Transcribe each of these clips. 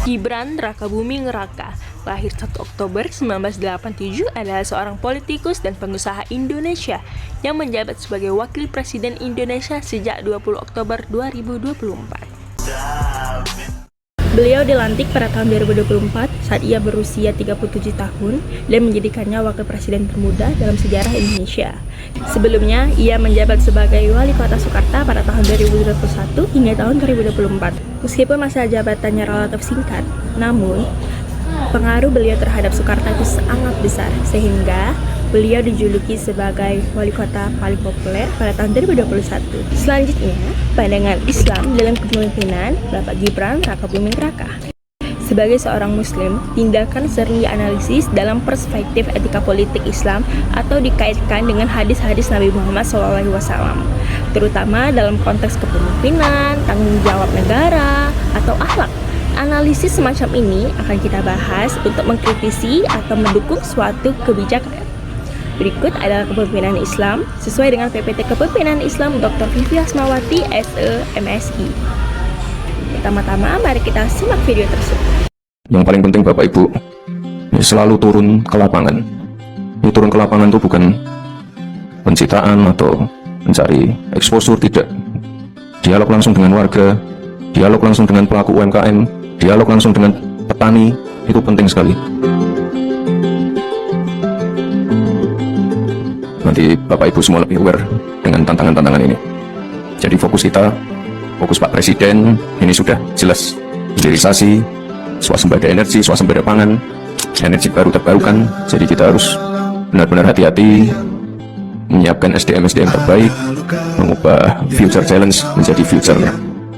Gibran Rakabuming Raka, lahir 1 Oktober 1987, adalah seorang politikus dan pengusaha Indonesia yang menjabat sebagai Wakil Presiden Indonesia sejak 20 Oktober 2024. Beliau dilantik pada tahun 2024 saat ia berusia 37 tahun dan menjadikannya wakil presiden termuda dalam sejarah Indonesia. Sebelumnya, ia menjabat sebagai wali kota Surakarta pada tahun 2021 hingga tahun 2024. Meskipun masa jabatannya relatif singkat, namun pengaruh beliau terhadap Surakarta itu sangat besar, sehingga beliau dijuluki sebagai wali kota paling populer pada tahun 2021. Selanjutnya, pandangan Islam dalam kepemimpinan Bapak Gibran Rakabuming Raka. Sebagai seorang Muslim, tindakan sering dianalisis dalam perspektif etika politik Islam atau dikaitkan dengan hadis-hadis Nabi Muhammad SAW, terutama dalam konteks kepemimpinan, tanggung jawab negara, atau akhlak. Analisis semacam ini akan kita bahas untuk mengkritisi atau mendukung suatu kebijakan. Berikut adalah kepemimpinan Islam sesuai dengan PPT Kepemimpinan Islam Dr. Vivi Asmawati, SE, MSI. Pertama-tama, mari kita simak video tersebut. Yang paling penting Bapak Ibu, ya selalu turun ke lapangan. Ini turun ke lapangan itu bukan pencitraan atau mencari eksposur, tidak. Dialog langsung dengan warga, dialog langsung dengan pelaku UMKM, dialog langsung dengan petani, itu penting sekali. Nanti Bapak Ibu semua lebih aware dengan tantangan-tantangan ini. Jadi fokus kita, fokus Pak Presiden, ini sudah jelas. Hilirisasi, swasembada energi, swasembada pangan, energi baru terbarukan. Jadi kita harus benar-benar hati-hati menyiapkan SDM-SDM terbaik, mengubah future challenge menjadi future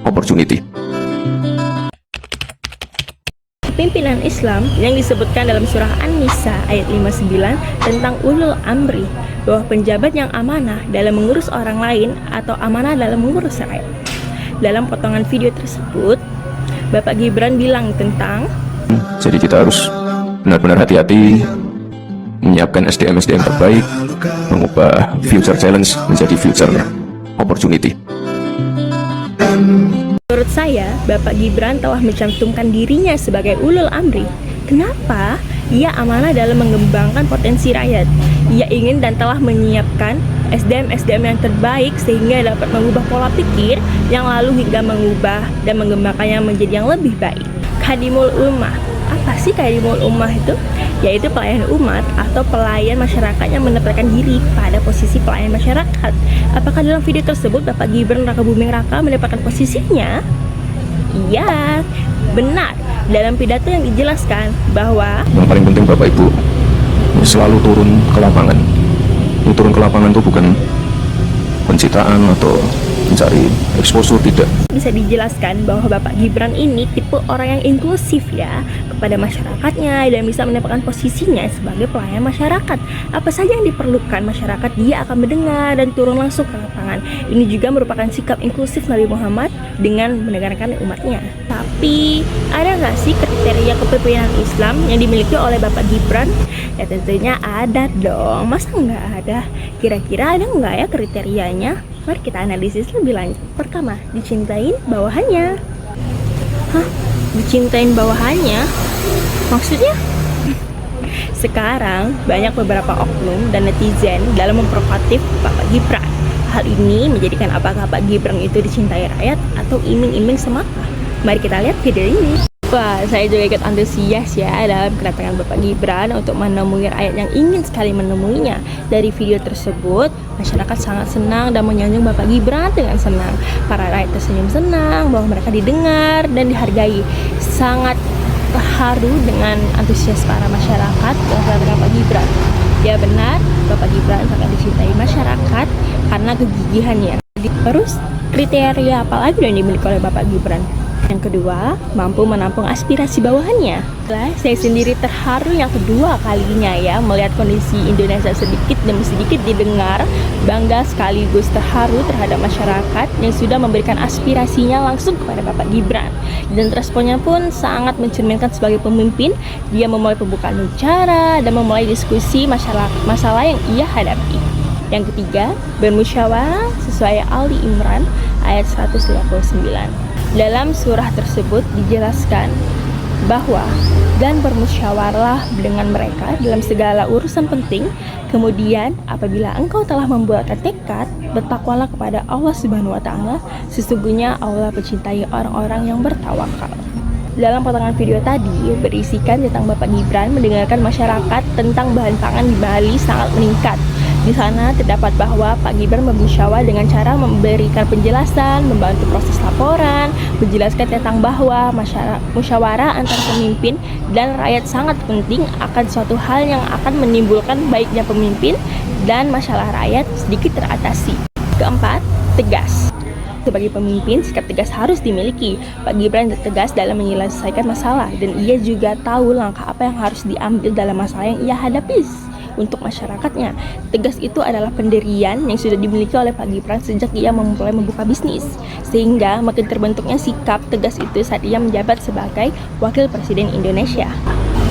opportunity. Pimpinan Islam yang disebutkan dalam surah An-Nisa ayat 59 tentang ulul amri, bahwa penjabat yang amanah dalam mengurus orang lain atau amanah dalam mengurus rakyat. Dalam potongan video tersebut, Bapak Gibran bilang tentang, jadi kita harus benar-benar hati-hati menyiapkan SDM-SDM terbaik, mengubah future challenge menjadi future opportunity. Menurut saya, Bapak Gibran telah mencantumkan dirinya sebagai ulul amri. Kenapa? Ia amanah dalam mengembangkan potensi rakyat. Ia ingin dan telah menyiapkan SDM-SDM yang terbaik sehingga dapat mengubah pola pikir yang lalu hingga mengubah dan mengembangkannya menjadi yang lebih baik. Khadimul Ummah. Apa sih Khadimul Ummah itu? Yaitu pelayan umat atau pelayan masyarakat yang menempatkan diri pada posisi pelayan masyarakat. Apakah dalam video tersebut Bapak Gibran Rakabuming Raka mendapatkan posisinya? Iya, benar. Dalam pidato yang dijelaskan bahwa yang paling penting Bapak Ibu, selalu turun ke lapangan. Ini turun ke lapangan itu bukan pencitraan atau mencari eksposur, tidak. Bisa dijelaskan bahwa Bapak Gibran ini tipe orang yang inklusif ya kepada masyarakatnya dan bisa mendapatkan posisinya sebagai pelayan masyarakat. Apa saja yang diperlukan masyarakat, dia akan mendengar dan turun langsung ke lapangan. Ini juga merupakan sikap inklusif Nabi Muhammad dengan mendengarkan umatnya. Tapi ada nggak sih kriteria kepemimpinan Islam yang dimiliki oleh Bapak Gibran? Ya tentunya ada dong, masa nggak ada? Kira-kira ada nggak ya kriterianya? Mari kita analisis lebih lanjut. Pertama, dicintain bawahannya. Hah? Dicintain bawahannya? Maksudnya? Sekarang banyak beberapa oknum dan netizen dalam memprovokatif Bapak Gibran. Hal ini menjadikan apakah Pak Gibran itu dicintai rakyat atau iming-iming semata? Mari kita lihat video ini. Wah, saya juga ikut antusias ya dalam kedatangan Bapak Gibran untuk menemui rakyat yang ingin sekali menemuinya. Dari video tersebut, masyarakat sangat senang dan menyanjung Bapak Gibran dengan senang. Para rakyat tersenyum senang bahwa mereka didengar dan dihargai. Sangat terharu dengan antusias para masyarakat terhadap Bapak Gibran. Ya benar, Bapak Gibran sangat dicintai masyarakat karena kegigihannya. Terus, kriteria apa lagi yang dimiliki oleh Bapak Gibran? Yang kedua, mampu menampung aspirasi bawahannya. Saya sendiri terharu yang kedua kalinya ya melihat kondisi Indonesia sedikit demi sedikit didengar, bangga sekaligus terharu terhadap masyarakat yang sudah memberikan aspirasinya langsung kepada Bapak Gibran. Dan responnya pun sangat mencerminkan sebagai pemimpin, dia memulai pembukaan bicara dan memulai diskusi masalah yang ia hadapi. Yang ketiga, bermusyawarah sesuai Ali Imran ayat 159. Dalam surah tersebut dijelaskan bahwa dan bermusyawarah dengan mereka dalam segala urusan penting. Kemudian apabila engkau telah membuat tekad, bertakwalah kepada Allah Subhanahu wa taala, sesungguhnya Allah mencintai orang-orang yang bertawakal. Dalam potongan video tadi berisikan tentang Bapak Gibran mendengarkan masyarakat tentang bahan pangan di Bali sangat meningkat. Di sana terdapat bahwa Pak Gibran bermusyawarah dengan cara memberikan penjelasan, membantu proses laporan, menjelaskan tentang bahwa musyawarah antara pemimpin dan rakyat sangat penting akan suatu hal yang akan menimbulkan baiknya pemimpin dan masalah rakyat sedikit teratasi. Keempat, tegas. Sebagai pemimpin, sikap tegas harus dimiliki. Pak Gibran tegas dalam menyelesaikan masalah dan ia juga tahu langkah apa yang harus diambil dalam masalah yang ia hadapi untuk masyarakatnya. Tegas itu adalah pendirian yang sudah dimiliki oleh Pak Gibran sejak ia memulai membuka bisnis, sehingga makin terbentuknya sikap tegas itu saat ia menjabat sebagai Wakil Presiden Indonesia.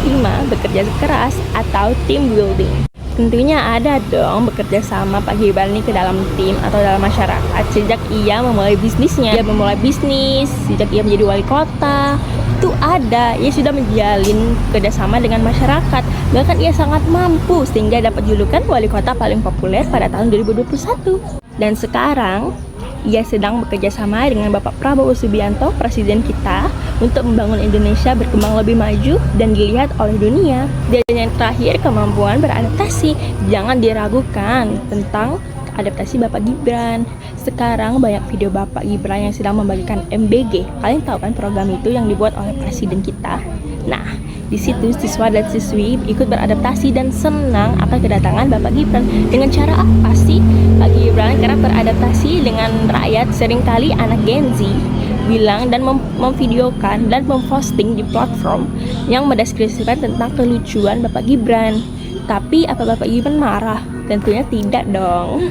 5. Bekerja keras atau team building. Tentunya ada dong bekerja sama Pak Gibran ini ke dalam tim atau dalam masyarakat sejak ia memulai bisnisnya. Ia memulai bisnis sejak ia menjadi wali kota. Itu ada, ia sudah menjalin kerjasama dengan masyarakat. Bahkan ia sangat mampu sehingga dapat julukan wali kota paling populer pada tahun 2021. Dan sekarang ia sedang bekerja sama dengan Bapak Prabowo Subianto, presiden kita, untuk membangun Indonesia berkembang lebih maju dan dilihat oleh dunia. Dan yang terakhir, kemampuan beradaptasi. Jangan diragukan tentang adaptasi Bapak Gibran. Sekarang banyak video Bapak Gibran yang sedang membagikan MBG. Kalian tahu kan program itu yang dibuat oleh presiden kita? Nah, di situ siswa dan siswi ikut beradaptasi dan senang akan kedatangan Bapak Gibran. Dengan cara apa sih Pak Gibran kerap beradaptasi dengan rakyat? Seringkali anak Gen Z bilang dan memvideokan dan memposting di platform yang mendeskripsikan tentang kelucuan Bapak Gibran. Tapi apa Bapak Gibran marah? Tentunya tidak dong.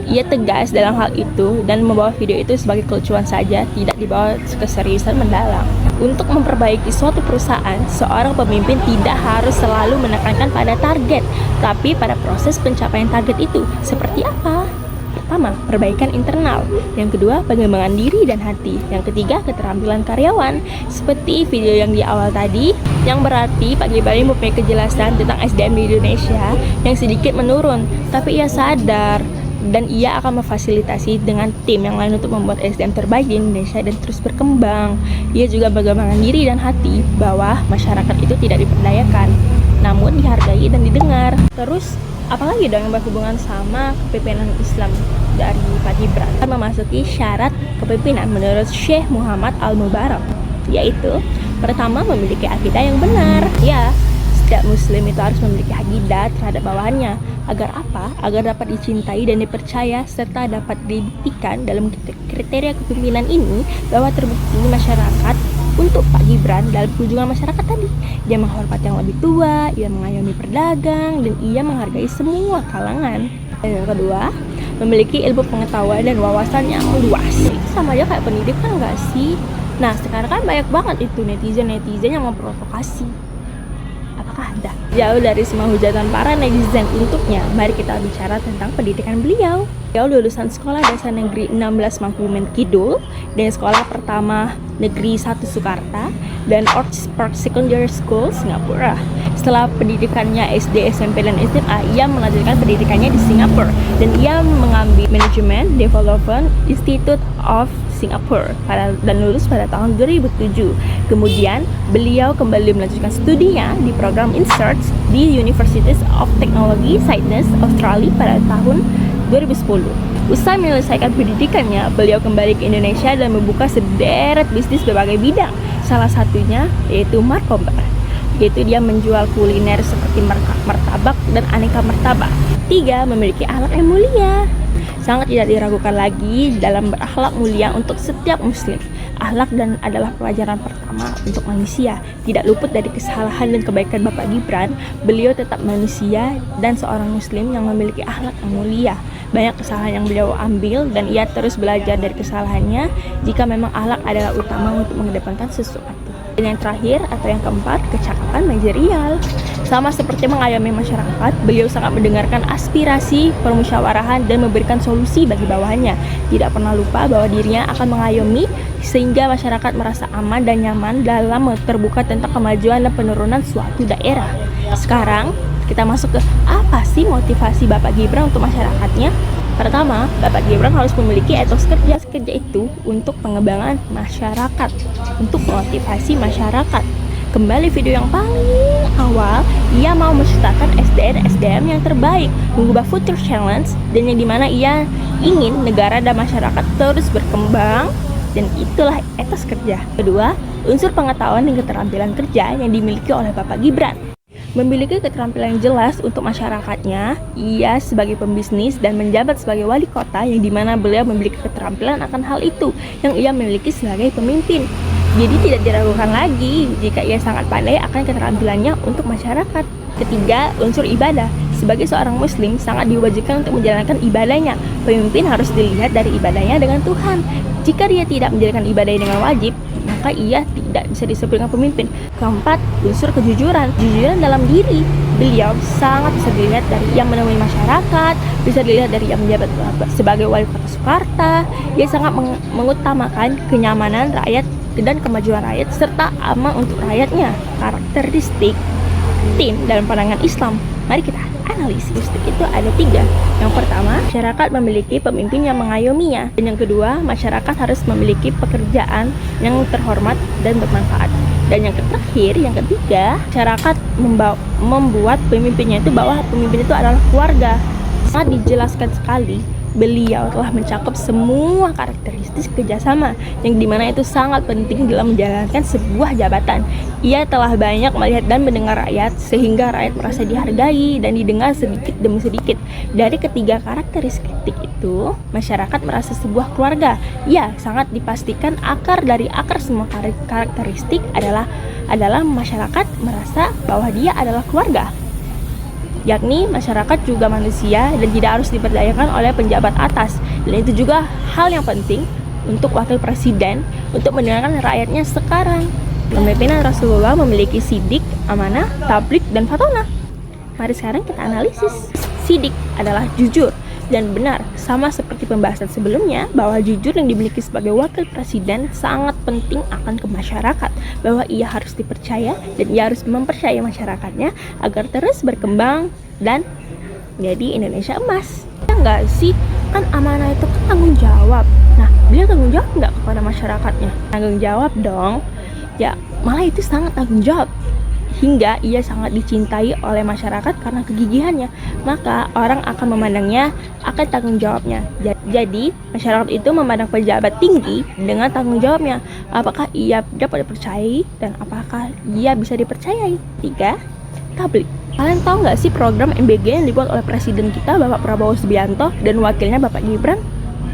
Ia tegas dalam hal itu dan membawa video itu sebagai kelucuan saja, tidak dibawa keseriusan mendalam. Untuk memperbaiki suatu perusahaan, seorang pemimpin tidak harus selalu menekankan pada target, tapi pada proses pencapaian target itu. Seperti apa? Pertama, perbaikan internal. Yang kedua, pengembangan diri dan hati. Yang ketiga, keterampilan karyawan. Seperti video yang di awal tadi, yang berarti Pak Gibran mempunyai kejelasan tentang SDM di Indonesia yang sedikit menurun, tapi ia sadar dan ia akan memfasilitasi dengan tim yang lain untuk membuat SDM terbaik di Indonesia dan terus berkembang. Ia juga berkembang diri dan hati bahwa masyarakat itu tidak diperdayakan, namun dihargai dan didengar. Terus, apalagi dong yang berhubungan sama kepemimpinan Islam dari Pak Gibran? Akan memasuki syarat kepemimpinan menurut Syekh Muhammad Al-Mubarak, yaitu pertama, memiliki akidah yang benar. Ya, setiap muslim itu harus memiliki akidah terhadap bawahannya. Agar apa? Agar dapat dicintai dan dipercaya serta dapat dibuktikan dalam kriteria kepemimpinan ini bahwa terbukti masyarakat untuk Pak Gibran dalam kunjungan masyarakat tadi. Dia menghormati yang lebih tua, ia mengayomi pedagang, dan ia menghargai semua kalangan. Dan yang kedua, memiliki ilmu pengetahuan dan wawasan yang luas. Itu sama aja kayak pendidikan nggak sih? Nah, sekarang kan banyak banget itu netizen yang memprovokasi. Apakah ada? Jauh dari semua hujatan para netizen untuknya, mari kita bicara tentang pendidikan beliau. Beliau lulusan Sekolah Dasar Negeri 16 Mangkumen Kidul dan Sekolah Pertama Negeri 1 Sukarta dan Oxford Secondary School Singapura. Setelah pendidikannya SD, SMP, dan SMA, ia melanjutkan pendidikannya di Singapura dan ia mengambil Management Development Institute of Singapura dan lulus pada tahun 2007. Kemudian beliau kembali melanjutkan studinya di program Research di University of Technology Sydney, Australia pada tahun 2010. Usai menyelesaikan pendidikannya, beliau kembali ke Indonesia dan membuka sederet bisnis berbagai bidang. Salah satunya yaitu Markobar, yaitu dia menjual kuliner seperti martabak dan aneka martabak. 3. Memiliki akhlak yang mulia. Sangat tidak diragukan lagi dalam berakhlak mulia untuk setiap muslim. Akhlak dan adalah pelajaran pertama untuk manusia. Tidak luput dari kesalahan dan kebaikan Bapak Gibran, beliau tetap manusia dan seorang muslim yang memiliki akhlak yang mulia. Banyak kesalahan yang beliau ambil dan ia terus belajar dari kesalahannya jika memang akhlak adalah utama untuk mengedepankan sesuatu. Dan yang terakhir atau yang keempat, kecakapan manajerial. Sama seperti mengayomi masyarakat, beliau sangat mendengarkan aspirasi, permusyawarahan, dan memberikan solusi bagi bawahannya. Tidak pernah lupa bahwa dirinya akan mengayomi sehingga masyarakat merasa aman dan nyaman dalam terbuka tentang kemajuan dan penurunan suatu daerah. Sekarang kita masuk ke apa sih motivasi Bapak Gibran untuk masyarakatnya. Pertama, Bapak Gibran harus memiliki etos kerja. Kerja itu untuk pengembangan masyarakat, untuk memotivasi masyarakat. Kembali video yang paling awal, ia mau menciptakan SDM yang terbaik, mengubah future challenge, dan yang dimana ia ingin negara dan masyarakat terus berkembang, dan itulah etos kerja. Kedua, unsur pengetahuan dan keterampilan kerja yang dimiliki oleh Bapak Gibran. Memiliki keterampilan yang jelas untuk masyarakatnya, ia sebagai pembisnis dan menjabat sebagai wali kota yang dimana beliau memiliki keterampilan akan hal itu yang ia miliki sebagai pemimpin. Jadi tidak diragukan lagi jika ia sangat pandai akan keterampilannya untuk masyarakat. Ketiga, unsur ibadah. Sebagai seorang muslim sangat diwajibkan untuk menjalankan ibadahnya. Pemimpin harus dilihat dari ibadahnya dengan Tuhan. Jika dia tidak menjalankan ibadahnya dengan wajib, maka ia tidak bisa disebut dengan pemimpin. Keempat, unsur kejujuran. Kejujuran dalam diri. Beliau sangat bisa dilihat dari yang menemui masyarakat, bisa dilihat dari yang menjabat sebagai wali kota Surakarta. Ia sangat mengutamakan kenyamanan rakyat dan kemajuan rakyat serta aman untuk rakyatnya. Karakteristik tim dalam pandangan Islam, mari kita analisis. Itu ada 3. Yang pertama, masyarakat memiliki pemimpin yang mengayominya. Dan yang kedua, masyarakat harus memiliki pekerjaan yang terhormat dan bermanfaat. Dan yang terakhir, yang ketiga, masyarakat membuat pemimpinnya itu bahwa pemimpin itu adalah keluarga. Sangat dijelaskan sekali, beliau telah mencakup semua karakteristik kerjasama yang dimana itu sangat penting dalam menjalankan sebuah jabatan. Ia telah banyak melihat dan mendengar rakyat sehingga rakyat merasa dihargai dan didengar sedikit demi sedikit. Dari ketiga karakteristik itu, masyarakat merasa sebuah keluarga. Ya, sangat dipastikan akar dari akar semua karakteristik adalah masyarakat merasa bahwa dia adalah keluarga. Yakni masyarakat juga manusia dan tidak harus diperdayakan oleh penjabat atas. Dan itu juga hal yang penting untuk wakil presiden untuk mendengarkan rakyatnya sekarang. Kepemimpinan Rasulullah memiliki sidik, amanah, tablik, dan fatonah. Mari sekarang kita analisis. Sidik adalah jujur dan benar, sama seperti pembahasan sebelumnya bahwa jujur yang dimiliki sebagai wakil presiden sangat penting akan ke masyarakat, bahwa ia harus dipercaya dan ia harus mempercayai masyarakatnya agar terus berkembang dan menjadi Indonesia emas. Ya enggak sih, kan amanah itu kan tanggung jawab. Nah, beliau tanggung jawab enggak kepada masyarakatnya? Tanggung jawab dong. Ya, malah itu sangat tanggung jawab. Hingga ia sangat dicintai oleh masyarakat karena kegigihannya, maka orang akan memandangnya akan tanggung jawabnya. Jadi masyarakat itu memandang pejabat tinggi dengan tanggung jawabnya, apakah ia dapat dipercayai dan apakah ia bisa dipercayai. 3. Tablik. Kalian tahu nggak sih program MBG yang dibuat oleh Presiden kita Bapak Prabowo Subianto dan wakilnya Bapak Gibran?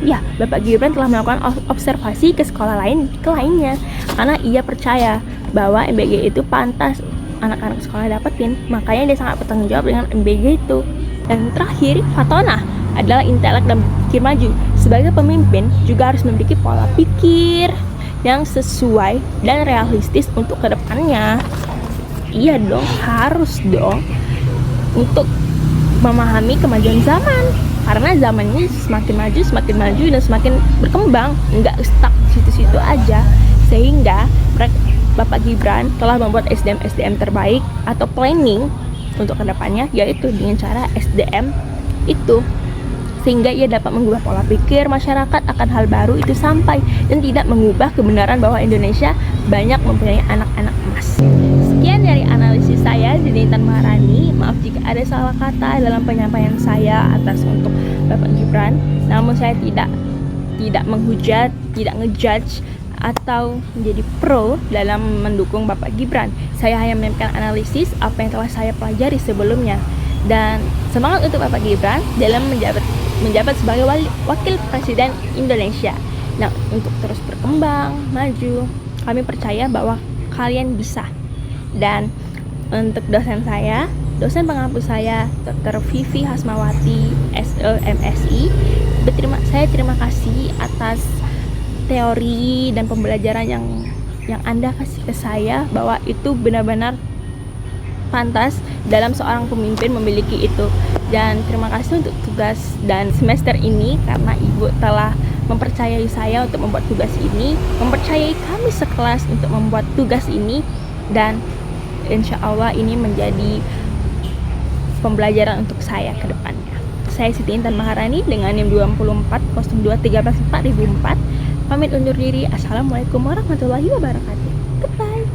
Ya, Bapak Gibran telah melakukan observasi ke sekolah lainnya karena ia percaya bahwa MBG itu pantas anak-anak sekolah dapetin, makanya dia sangat bertanggung jawab dengan MBG itu. Dan terakhir, fatonah adalah intelek dan pikir maju. Sebagai pemimpin juga harus memiliki pola pikir yang sesuai dan realistis untuk kedepannya. Iya dong, harus dong untuk memahami kemajuan zaman, karena zaman ini semakin maju dan semakin berkembang, nggak stuck situ-situ aja. Sehingga Bapak Gibran telah membuat SDM terbaik atau planning untuk kedepannya, yaitu dengan cara SDM itu, sehingga ia dapat mengubah pola pikir masyarakat akan hal baru itu sampai dan tidak mengubah kebenaran bahwa Indonesia banyak mempunyai anak-anak emas. Sekian dari analisis saya, Intan Maharani. Maaf jika ada salah kata dalam penyampaian saya atas untuk Bapak Gibran. Namun saya tidak menghujat, tidak ngejudge atau menjadi pro dalam mendukung Bapak Gibran. Saya hanya menyampaikan analisis apa yang telah saya pelajari sebelumnya. Dan semangat untuk Bapak Gibran dalam menjabat sebagai wakil presiden Indonesia. Nah, untuk terus berkembang, maju, kami percaya bahwa kalian bisa. Dan untuk dosen pengampu saya, Dr. Vivi Hasmawati, SLMSI, saya terima kasih atas teori dan pembelajaran yang yang Anda kasih ke saya bahwa itu benar-benar pantas dalam seorang pemimpin memiliki itu. Dan terima kasih untuk tugas dan semester ini karena Ibu telah mempercayai saya untuk membuat tugas ini, mempercayai kami sekelas untuk membuat tugas ini, dan insya Allah ini menjadi pembelajaran untuk saya ke depannya. Saya Siti Intan Maharani dengan NIM 24021344 pamit undur diri. Assalamualaikum warahmatullahi wabarakatuh. Goodbye.